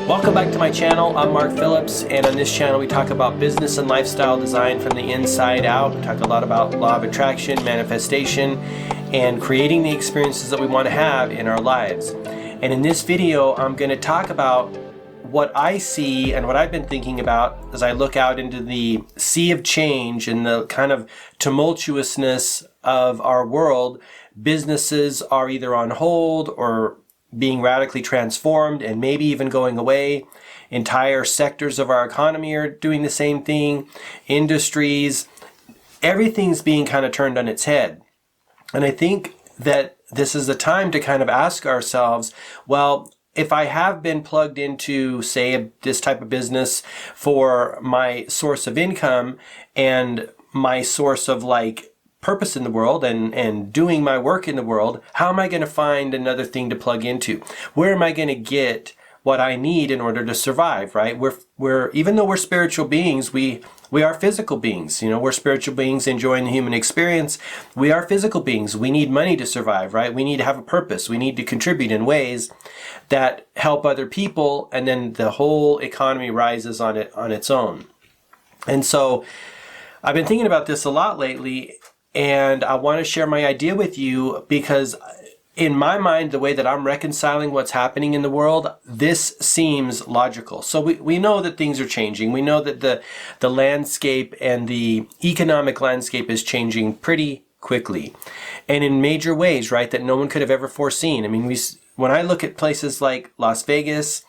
Welcome back to my channel. I'm Mark Phillips, and on this channel we talk about business and lifestyle design from the inside out. We talk a lot about law of attraction, manifestation, and creating the experiences that we want to have in our lives. And in this video, I'm going to talk about what I see and what I've been thinking about as I look out into the sea of change and the kind of tumultuousness of our world. Businesses are either on hold or being radically transformed and maybe even going away. Entire sectors of our economy are doing the same thing. Industries, everything's being kind of turned on its head. And I think that this is the time to kind of ask ourselves, well, if I have been plugged into, say, this type of business for my source of income and my source of purpose in the world and doing my work in the world, how am I going to find another thing to plug into? Where am I going to get what I need in order to survive, right? We're even though we're spiritual beings, we are physical beings. You know, we're spiritual beings enjoying the human experience. We are physical beings. We need money to survive, right? We need to have a purpose. We need to contribute in ways that help other people, and then the whole economy rises on its own. And so I've been thinking about this a lot lately, and I want to share my idea with you because in my mind, the way that I'm reconciling what's happening in the world, this seems logical. So we know that things are changing. We know that the landscape and the economic landscape is changing pretty quickly and in major ways, right, that no one could have ever foreseen. I mean, when I look at places like Las Vegas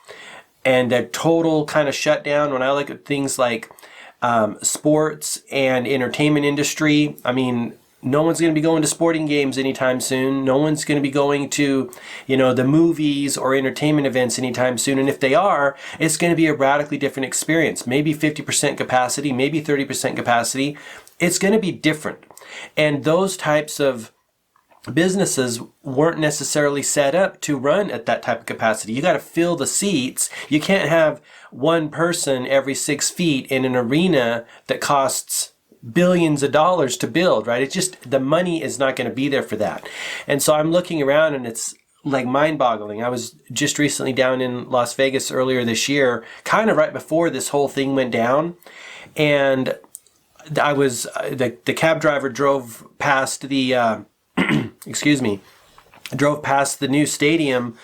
and their total kind of shutdown, when I look at things like sports and entertainment industry, I mean, no one's going to be going to sporting games anytime soon. No one's going to be going to, the movies or entertainment events anytime soon. And if they are, it's going to be a radically different experience. Maybe 50% capacity, maybe 30% capacity. It's going to be different. And those types of businesses weren't necessarily set up to run at that type of capacity. You got to fill the seats. You can't have one person every 6 feet in an arena that costs billions of dollars to build, right? It's just, the money is not going to be there for that. And so I'm looking around and it's mind-boggling. I was just recently down in Las Vegas earlier this year, kind of right before this whole thing went down. And I was, the cab driver drove past the, drove past the new stadium,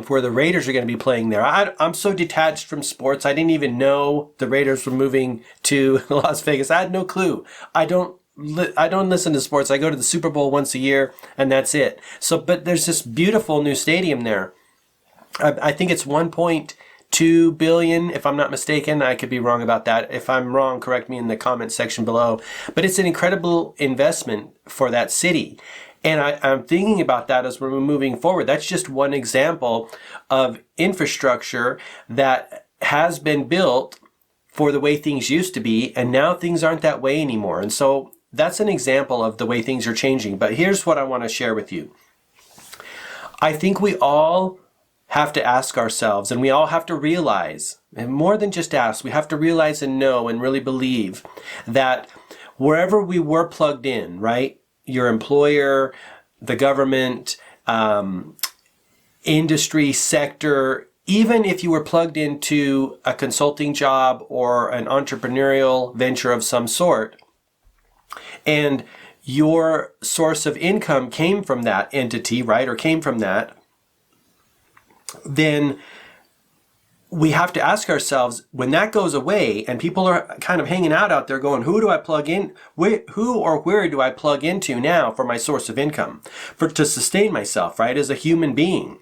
where the Raiders are going to be playing there. I'm so detached from sports. I didn't even know the Raiders were moving to Las Vegas. I had no clue. I don't listen to sports. I go to the Super Bowl once a year and that's it. So, but there's this beautiful new stadium there. I think it's 1.2 billion, if I'm not mistaken. I could be wrong about that. If I'm wrong, correct me in the comment section below. But it's an incredible investment for that city. And I'm thinking about that as we're moving forward. That's just one example of infrastructure that has been built for the way things used to be, and now things aren't that way anymore. And so that's an example of the way things are changing. But here's what I want to share with you. I think we all have to ask ourselves, and we all have to realize, and more than just ask, we have to realize and know and really believe that wherever we were plugged in, right? Your employer, the government, industry sector, even if you were plugged into a consulting job or an entrepreneurial venture of some sort, and your source of income came from that entity, right, or came from that, then we have to ask ourselves, when that goes away and people are kind of hanging out there going, who do I plug in? Who or where do I plug into now for my source of income, to sustain myself, right, as a human being?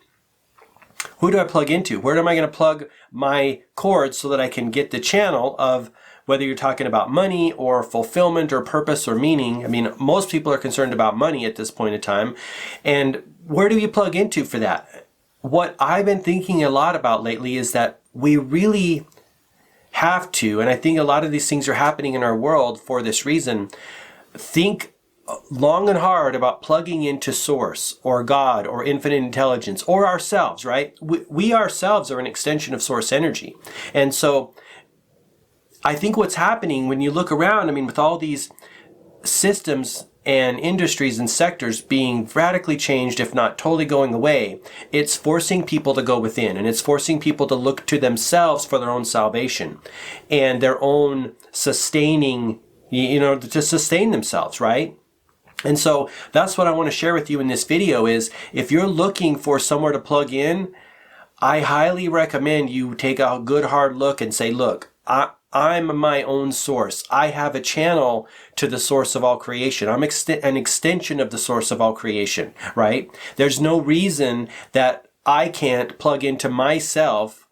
Who do I plug into? Where am I going to plug my cords so that I can get the channel of, whether you're talking about money or fulfillment or purpose or meaning? I mean, most people are concerned about money at this point in time. And where do you plug into for that? What I've been thinking a lot about lately is that we really have to, and I think a lot of these things are happening in our world for this reason, think long and hard about plugging into source or God or infinite intelligence or ourselves, right? We ourselves are an extension of source energy. And so I think what's happening when you look around, I mean, with all these systems and industries and sectors being radically changed, if not totally going away, it's forcing people to go within, and it's forcing people to look to themselves for their own salvation and their own sustaining, to sustain themselves, right? And so that's what I want to share with you in this video is, if you're looking for somewhere to plug in, I highly recommend you take a good hard look and say, look, I'm my own source. I have a channel to the source of all creation. I'm an extension of the source of all creation, right? There's no reason that I can't plug into myself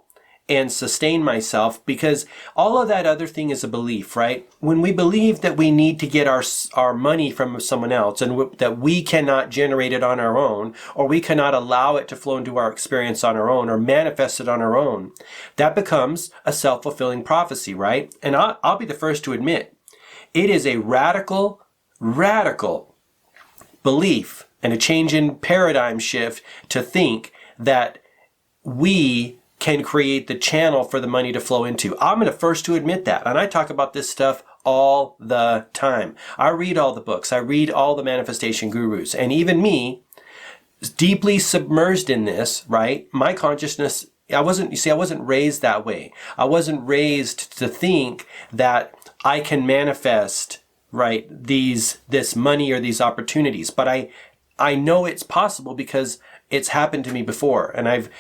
and sustain myself, because all of that other thing is a belief, right? When we believe that we need to get our money from someone else, and that we cannot generate it on our own, or we cannot allow it to flow into our experience on our own, or manifest it on our own, that becomes a self-fulfilling prophecy, right? And I'll be the first to admit, it is a radical belief and a change in paradigm shift to think that we can create the channel for the money to flow into. I'm the first to admit that. And I talk about this stuff all the time. I read all the books. I read all the manifestation gurus. And even me, deeply submerged in this, right? My consciousness, I wasn't raised that way. I wasn't raised to think that I can manifest, right, this money or these opportunities. But I know it's possible because it's happened to me before. And I've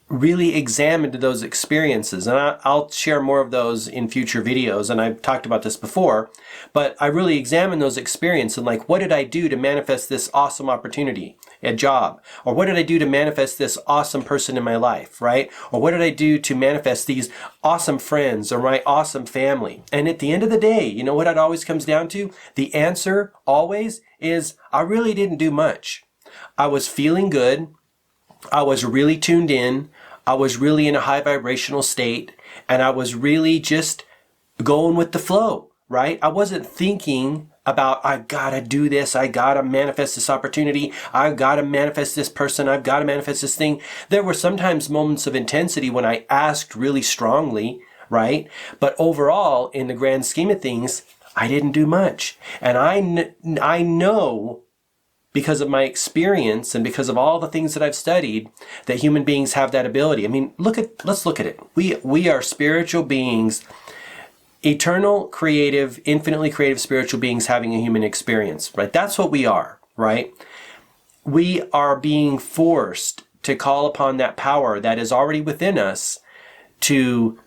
really examined those experiences, and I'll share more of those in future videos, and I've talked about this before, but I really examined those experiences and like, what did I do to manifest this awesome opportunity, a job? Or what did I do to manifest this awesome person in my life, right? Or what did I do to manifest these awesome friends or my awesome family? And at the end of the day, you know what it always comes down to? The answer always is, I really didn't do much. I was feeling good. I was really tuned in. I was really in a high vibrational state, and I was really just going with the flow, right? I wasn't thinking about, I gotta do this, I gotta manifest this opportunity, I've gotta manifest this person, I've gotta manifest this thing. There were sometimes moments of intensity when I asked really strongly, right? But overall, in the grand scheme of things, I didn't do much. And I know, because of my experience and because of all the things that I've studied, that human beings have that ability. I mean, let's look at it. We are spiritual beings, eternal, creative, infinitely creative spiritual beings having a human experience, right? That's what we are, right? We are being forced to call upon that power that is already within us to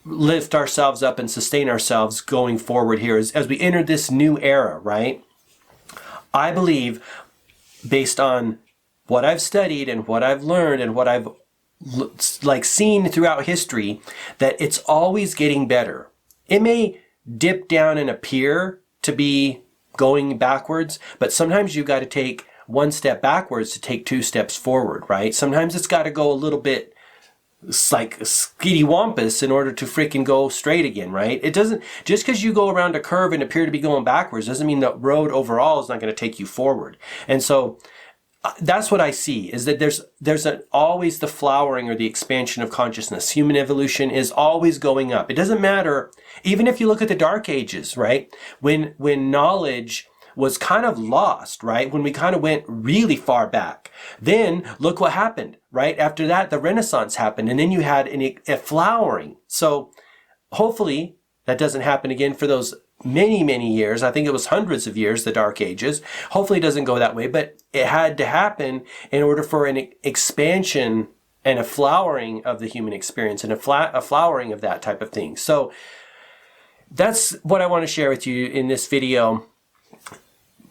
lift ourselves up and sustain ourselves going forward here as we enter this new era, right? I believe, based on what I've studied and what I've learned and what I've seen throughout history, that it's always getting better. It may dip down and appear to be going backwards, but sometimes you've got to take one step backwards to take two steps forward, right? Sometimes it's got to go a little bit like skitty-wampus in order to freaking go straight again, right? It doesn't, just because you go around a curve and appear to be going backwards doesn't mean the road overall is not going to take you forward. And so that's what I see, is that there's always the flowering or the expansion of consciousness. Human evolution is always going up. It doesn't matter, even if you look at the Dark Ages, right? When knowledge was kind of lost, right? When we kind of went really far back. Then look what happened, right? After that, the Renaissance happened, and then you had a flowering. So hopefully that doesn't happen again for those many, many years. I think it was hundreds of years, the Dark Ages. Hopefully it doesn't go that way, but it had to happen in order for an expansion and a flowering of the human experience and a flowering of that type of thing. So that's what I want to share with you in this video.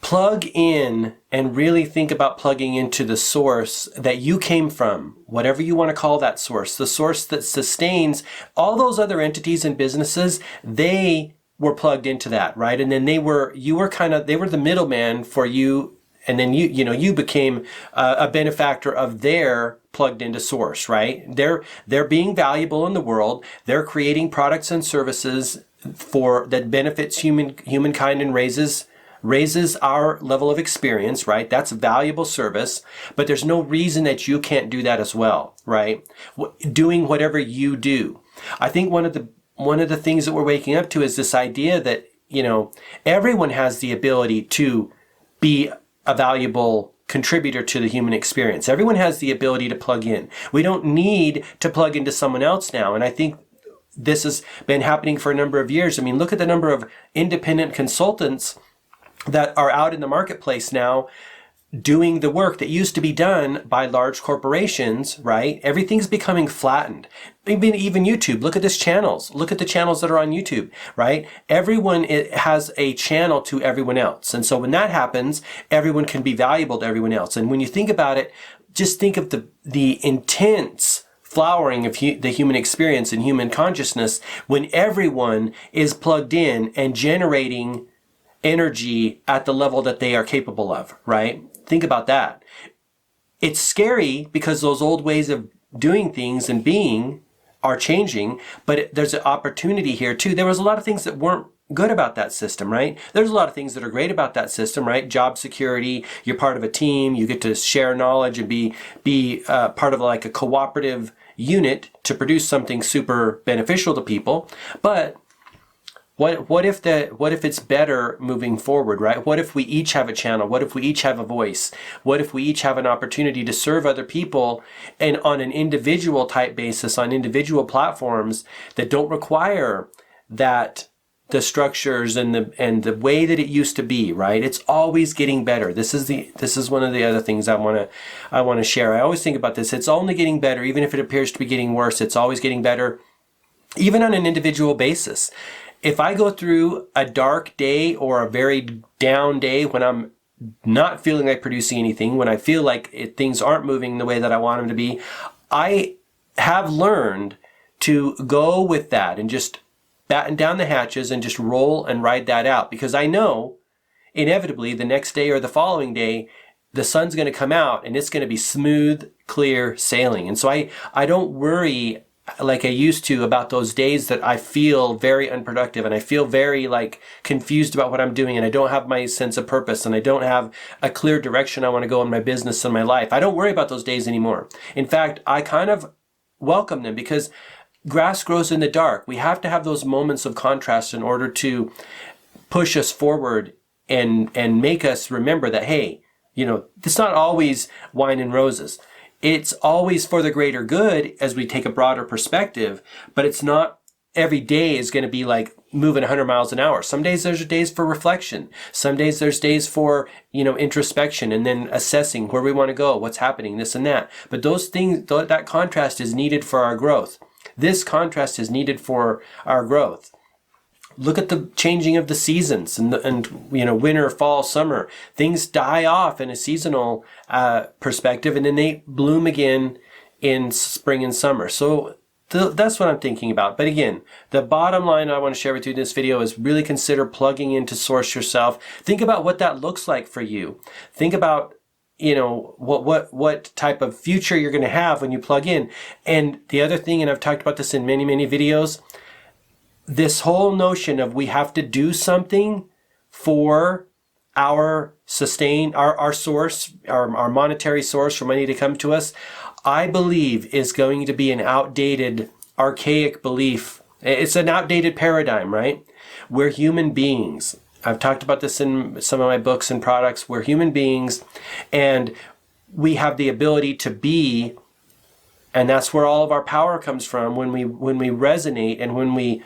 Plug in and really think about plugging into the source that you came from, whatever you want to call that source, the source that sustains all those other entities and businesses. They were plugged into that, right? And then they were the middleman for you, and then you became a benefactor of their plugged into source, right? They're being valuable in the world. They're creating products and services that benefits humankind and raises our level of experience, right? That's a valuable service, but there's no reason that you can't do that as well, right? Doing whatever you do. I think one of the things that we're waking up to is this idea that everyone has the ability to be a valuable contributor to the human experience. Everyone has the ability to plug in. We don't need to plug into someone else now. And I think this has been happening for a number of years. I mean, look at the number of independent consultants that are out in the marketplace now doing the work that used to be done by large corporations, right? Everything's becoming flattened. Even YouTube, look at this channels. Look at the channels that are on YouTube, right? Everyone has a channel to everyone else. And so when that happens, everyone can be valuable to everyone else. And when you think about it, just think of the intense flowering of the human experience and human consciousness when everyone is plugged in and generating energy at the level that they are capable of, right? Think about that. It's scary because those old ways of doing things and being are changing, but there's an opportunity here too. There was a lot of things that weren't good about that system, right? There's a lot of things that are great about that system, right? Job security, you're part of a team, you get to share knowledge and be part of like a cooperative unit to produce something super beneficial to people. But what if it's better moving forward, right? What if we each have a channel? What if we each have a voice? What if we each have an opportunity to serve other people and on an individual type basis, on individual platforms that don't require that the structures and the way that it used to be, right? It's always getting better. This is one of the other things I want to share. I always think about this. It's only getting better, even if it appears to be getting worse. It's always getting better, even on an individual basis. If I go through a dark day or a very down day when I'm not feeling like producing anything, when I feel like things aren't moving the way that I want them to be, I have learned to go with that and just batten down the hatches and just roll and ride that out, because I know inevitably the next day or the following day the sun's going to come out and it's going to be smooth, clear sailing. And so I don't worry like I used to about those days that I feel very unproductive and I feel very like confused about what I'm doing and I don't have my sense of purpose and I don't have a clear direction I want to go in my business and my life. I don't worry about those days anymore. In fact, I kind of welcome them, because grass grows in the dark. We have to have those moments of contrast in order to push us forward and make us remember that, hey, it's not always wine and roses. It's always for the greater good as we take a broader perspective, but it's not every day is going to be like moving 100 miles an hour. Some days there's days for reflection. Some days there's days for, introspection and then assessing where we want to go, what's happening, this and that. But those things, that contrast is needed for our growth. This contrast is needed for our growth. Look at the changing of the seasons and winter, fall, summer. Things die off in a seasonal perspective, and then they bloom again in spring and summer. So that's what I'm thinking about. But again, the bottom line I want to share with you in this video is really consider plugging into Source yourself. Think about what that looks like for you. Think about what type of future you're going to have when you plug in. And the other thing, and I've talked about this in many, many videos, this whole notion of we have to do something for our source, our monetary source for money to come to us, I believe is going to be an outdated, archaic belief. It's an outdated paradigm, right? We're human beings. I've talked about this in some of my books and products. We're human beings, and we have the ability to be, and that's where all of our power comes from when we resonate and when we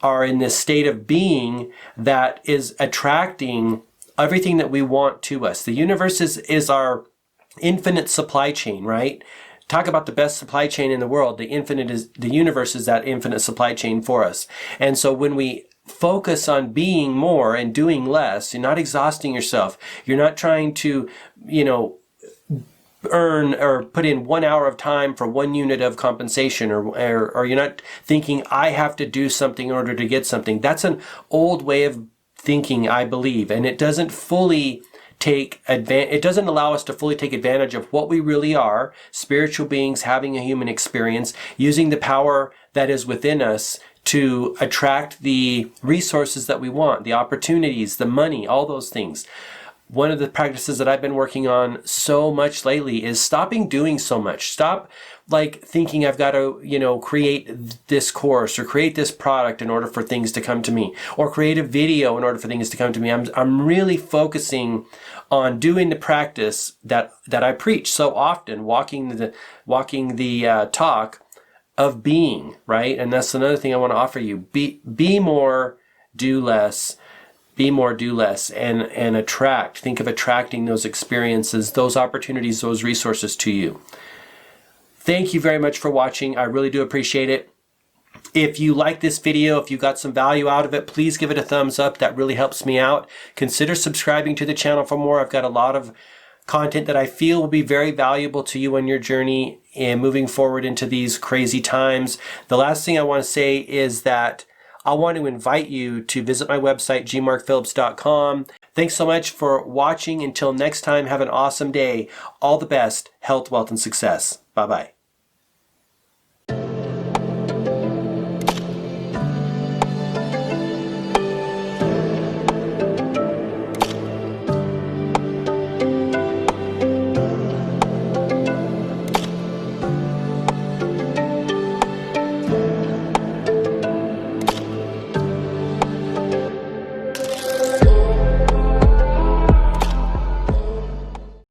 are in this state of being that is attracting everything that we want to us. The universe is our infinite supply chain, right? Talk about the best supply chain in the world. The universe is that infinite supply chain for us. And so when we focus on being more and doing less, you're not exhausting yourself. You're not trying to, earn or put in 1 hour of time for 1 unit of compensation, or you're not thinking I have to do something in order to get something. That's an old way of thinking, I believe, and it doesn't allow us to fully take advantage of what we really are, spiritual beings having a human experience, using the power that is within us to attract the resources that we want, the opportunities, the money, all those things. one of the practices that I've been working on so much lately is stopping doing so much. Stop like thinking I've got to, create this course or create this product in order for things to come to me, or create a video in order for things to come to me. I'm really focusing on doing the practice that I preach so often, walking the talk of being, right? And that's another thing I want to offer you. Be more, do less. Be more, do less, and attract. Think of attracting those experiences, those opportunities, those resources to you. Thank you very much for watching. I really do appreciate it. If you like this video, if you got some value out of it, please give it a thumbs up. That really helps me out. Consider subscribing to the channel for more. I've got a lot of content that I feel will be very valuable to you on your journey and moving forward into these crazy times. The last thing I want to say is that I want to invite you to visit my website, gmarkphillips.com. Thanks so much for watching. Until next time, have an awesome day. All the best, health, wealth, and success. Bye-bye.